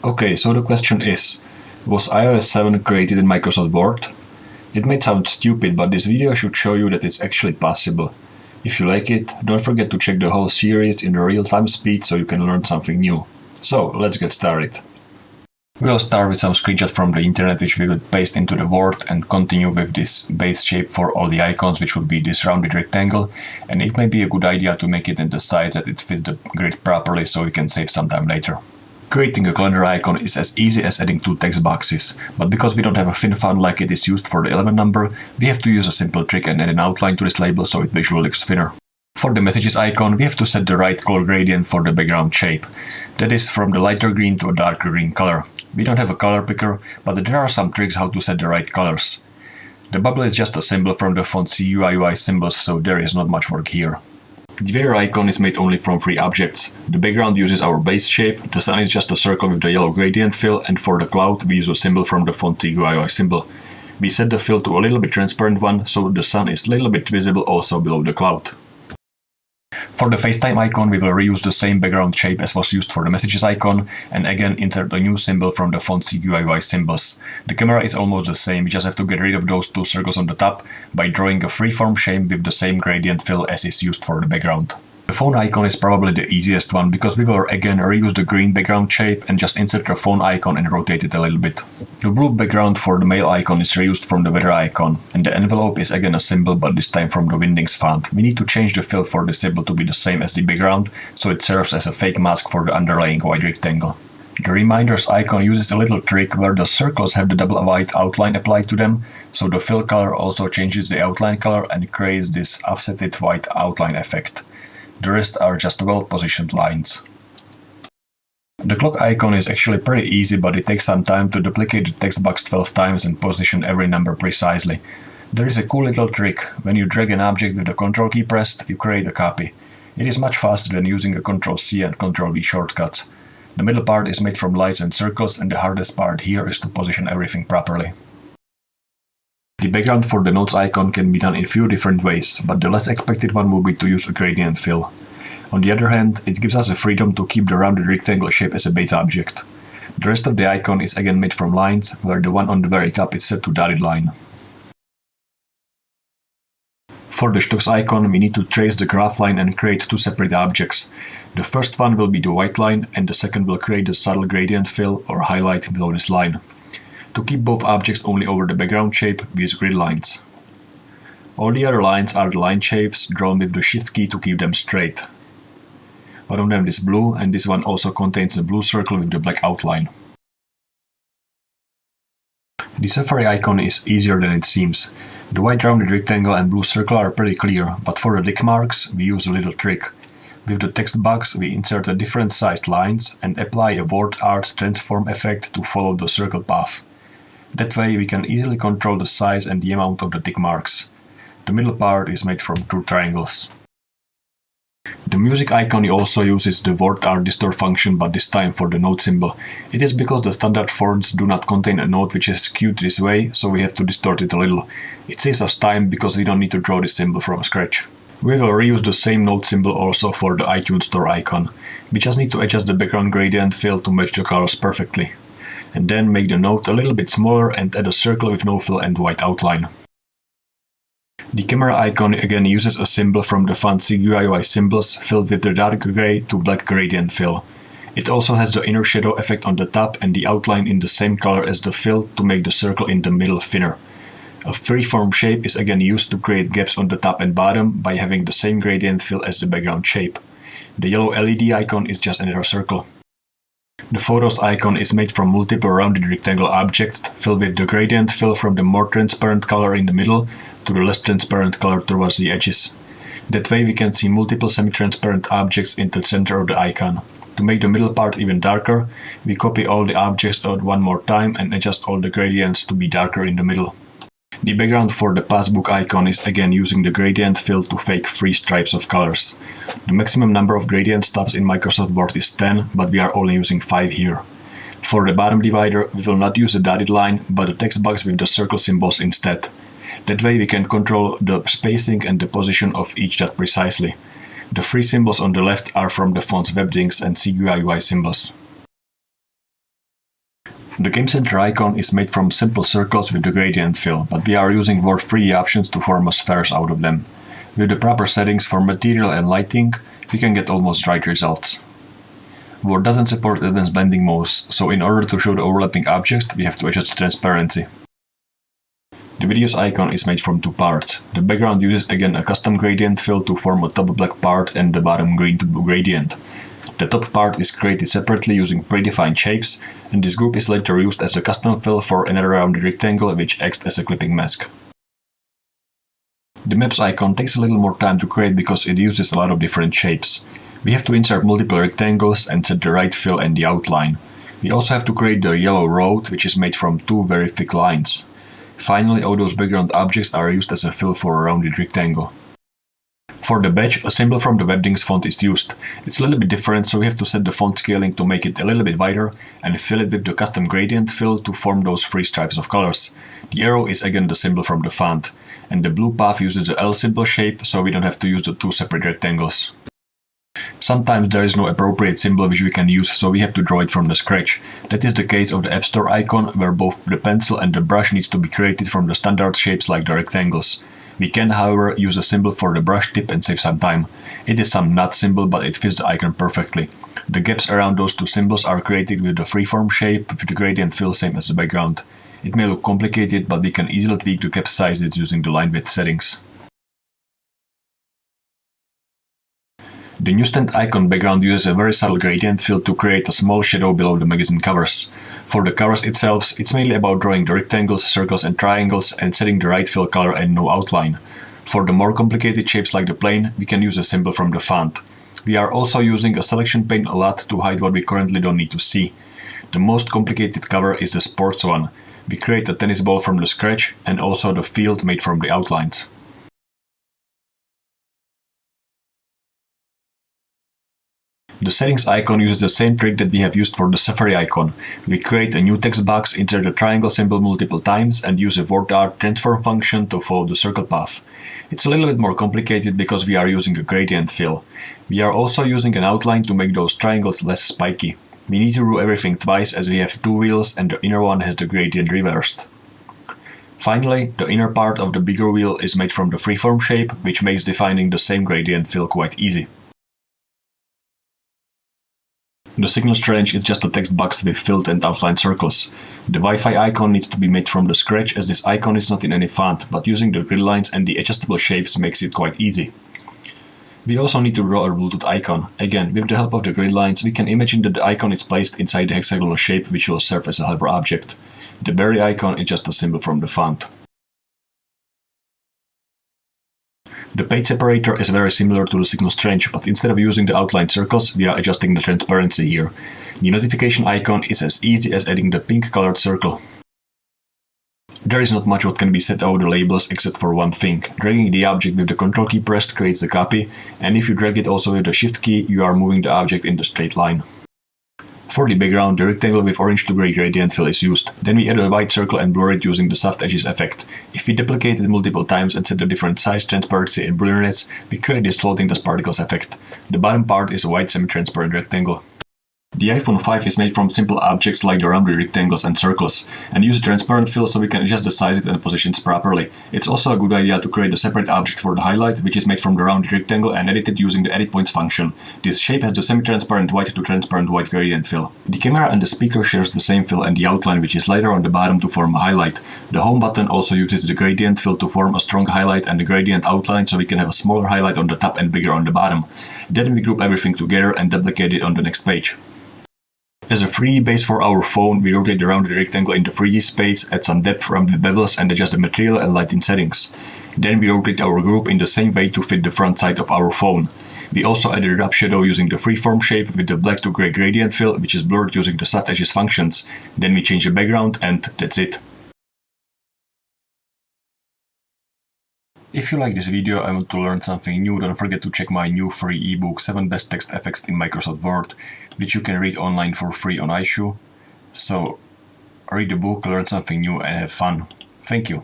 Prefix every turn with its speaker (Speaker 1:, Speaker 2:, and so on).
Speaker 1: Okay, so the question is, was iOS 7 created in Microsoft Word? It may sound stupid, but this video should show you that it's actually possible. If you like it, don't forget to check the whole series in the real-time speed so you can learn something new. So, let's get started. We'll start with some screenshots from the internet which we will paste into the Word and continue with this base shape for all the icons, which would be this rounded rectangle, and it may be a good idea to make it in the size that it fits the grid properly so we can save some time later. Creating a calendar icon is as easy as adding two text boxes, but because we don't have a thin font like it is used for the 11 number, we have to use a simple trick and add an outline to this label so it visually looks thinner. For the messages icon, we have to set the right color gradient for the background shape. That is from the lighter green to a darker green color. We don't have a color picker, but there are some tricks how to set the right colors. The bubble is just a symbol from the font CUIUI symbols, so there is not much work here. The weather icon is made only from three objects. The background uses our base shape, the sun is just a circle with the yellow gradient fill, and for the cloud we use a symbol from the font CUIUI symbol. We set the fill to a little bit transparent one, so the sun is a little bit visible also below the cloud. For the FaceTime icon, we will reuse the same background shape as was used for the messages icon, and again insert a new symbol from the font CUIUI symbols. The camera is almost the same, we just have to get rid of those two circles on the top by drawing a freeform shape with the same gradient fill as is used for the background. The phone icon is probably the easiest one, because we will again reuse the green background shape and just insert the phone icon and rotate it a little bit. The blue background for the mail icon is reused from the weather icon, and the envelope is again a symbol, but this time from the Windings font. We need to change the fill for the symbol to be the same as the background, so it serves as a fake mask for the underlying white rectangle. The reminders icon uses a little trick where the circles have the double white outline applied to them, so the fill color also changes the outline color and creates this offsetted white outline effect. The rest are just well-positioned lines. The clock icon is actually pretty easy, but it takes some time to duplicate the text box 12 times and position every number precisely. There is a cool little trick. When you drag an object with the Ctrl key pressed, you create a copy. It is much faster than using a Ctrl C and Ctrl V shortcuts. The middle part is made from lights and circles, and the hardest part here is to position everything properly. The background for the notes icon can be done in a few different ways, but the less expected one would be to use a gradient fill. On the other hand, it gives us the freedom to keep the rounded rectangle shape as a base object. The rest of the icon is again made from lines, where the one on the very top is set to dotted line. For the stocks icon, we need to trace the graph line and create two separate objects. The first one will be the white line, and the second will create the subtle gradient fill or highlight below this line. To keep both objects only over the background shape, we use grid lines. All the other lines are the line shapes drawn with the Shift key to keep them straight. One of them is blue, and this one also contains a blue circle with the black outline. The Safari icon is easier than it seems. The white rounded rectangle and blue circle are pretty clear, but for the tick marks we use a little trick. With the text box we insert a different sized lines and apply a word art transform effect to follow the circle path. That way we can easily control the size and the amount of the tick marks. The middle part is made from two triangles. The music icon also uses the word art distort function, but this time for the note symbol. It is because the standard fonts do not contain a note which is skewed this way, so we have to distort it a little. It saves us time because we don't need to draw this symbol from scratch. We will reuse the same note symbol also for the iTunes Store icon. We just need to adjust the background gradient fill to match the colors perfectly. And then make the note a little bit smaller and add a circle with no fill and white outline. The camera icon again uses a symbol from the font CUIUI symbols filled with the dark gray to black gradient fill. It also has the inner shadow effect on the top and the outline in the same color as the fill to make the circle in the middle thinner. A freeform shape is again used to create gaps on the top and bottom by having the same gradient fill as the background shape. The yellow LED icon is just another circle. The photos icon is made from multiple rounded rectangle objects filled with the gradient fill from the more transparent color in the middle to the less transparent color towards the edges. That way we can see multiple semi-transparent objects in the center of the icon. To make the middle part even darker, we copy all the objects out one more time and adjust all the gradients to be darker in the middle. The background for the passbook icon is again using the gradient fill to fake 3 stripes of colors. The maximum number of gradient stubs in Microsoft Word is 10, but we are only using 5 here. For the bottom divider, we will not use a dotted line, but a text box with the circle symbols instead. That way we can control the spacing and the position of each dot precisely. The 3 symbols on the left are from the fonts Webdings and CUIUI symbols. The Game Center icon is made from simple circles with the gradient fill, but we are using more free options to form spheres out of them. With the proper settings for material and lighting, we can get almost right results. Word doesn't support advanced blending modes, so in order to show the overlapping objects, we have to adjust the transparency. The videos icon is made from two parts. The background uses again a custom gradient fill to form a top black part and the bottom green to blue gradient. The top part is created separately using predefined shapes, and this group is later used as a custom fill for another rounded rectangle which acts as a clipping mask. The maps icon takes a little more time to create because it uses a lot of different shapes. We have to insert multiple rectangles and set the right fill and the outline. We also have to create the yellow road, which is made from two very thick lines. Finally, all those background objects are used as a fill for a rounded rectangle. For the badge, a symbol from the Webdings font is used. It's a little bit different, so we have to set the font scaling to make it a little bit wider and fill it with the custom gradient fill to form those three stripes of colors. The arrow is again the symbol from the font, and the blue path uses the L symbol shape, so we don't have to use the two separate rectangles. Sometimes there is no appropriate symbol which we can use, so we have to draw it from the scratch. That is the case of the App Store icon, where both the pencil and the brush needs to be created from the standard shapes like the rectangles. We can, however, use a symbol for the brush tip and save some time. It is some nut symbol, but it fits the icon perfectly. The gaps around those two symbols are created with the freeform shape with the gradient fill same as the background. It may look complicated, but we can easily tweak the gap sizes using the line width settings. The newsstand icon background uses a very subtle gradient fill to create a small shadow below the magazine covers. For the covers itself, it's mainly about drawing the rectangles, circles and triangles and setting the right fill color and no outline. For the more complicated shapes like the plane, we can use a symbol from the font. We are also using a selection pane a lot to hide what we currently don't need to see. The most complicated cover is the sports one. We create a tennis ball from the scratch and also the field made from the outlines. The settings icon uses the same trick that we have used for the Safari icon. We create a new text box, insert the triangle symbol multiple times and use a word art transform function to follow the circle path. It's a little bit more complicated because we are using a gradient fill. We are also using an outline to make those triangles less spiky. We need to do everything twice as we have two wheels and the inner one has the gradient reversed. Finally, the inner part of the bigger wheel is made from the freeform shape, which makes defining the same gradient fill quite easy. The signal strange is just a text box with filled and outlined circles. The Wi-Fi icon needs to be made from the scratch as this icon is not in any font, but using the grid lines and the adjustable shapes makes it quite easy. We also need to draw a Bluetooth icon. Again, with the help of the grid lines, we can imagine that the icon is placed inside the hexagonal shape which will serve as a helper object. The berry icon is just a symbol from the font. The page separator is very similar to the signal strange, but instead of using the outlined circles, we are adjusting the transparency here. The notification icon is as easy as adding the pink colored circle. There is not much what can be said over the labels except for one thing. Dragging the object with the Ctrl key pressed creates the copy, and if you drag it also with the Shift key, you are moving the object in the straight line. For the background, the rectangle with orange to grey gradient fill is used. Then we add a white circle and blur it using the soft edges effect. If we duplicate it multiple times and set the different size, transparency and blurriness, we create this floating dust particles effect. The bottom part is a white semi-transparent rectangle. The iPhone 5 is made from simple objects like the rounded rectangles and circles, and use transparent fill so we can adjust the sizes and positions properly. It's also a good idea to create a separate object for the highlight, which is made from the rounded rectangle and edit it using the edit points function. This shape has the semi-transparent white to transparent white gradient fill. The camera and the speaker shares the same fill and the outline, which is later on the bottom to form a highlight. The home button also uses the gradient fill to form a strong highlight and the gradient outline so we can have a smaller highlight on the top and bigger on the bottom. Then we group everything together and duplicate it on the next page. As a 3D base for our phone, we rotate the rounded rectangle into 3D space, add some depth from the bevels and adjust the material and lighting settings. Then we rotate our group in the same way to fit the front side of our phone. We also added a drop shadow using the freeform shape with the black to grey gradient fill, which is blurred using the soft edges functions. Then we change the background and that's it. If you like this video and want to learn something new, don't forget to check my new free ebook 7 Best Text Effects in Microsoft Word, which you can read online for free on iShoe. So read the book, learn something new and have fun. Thank you.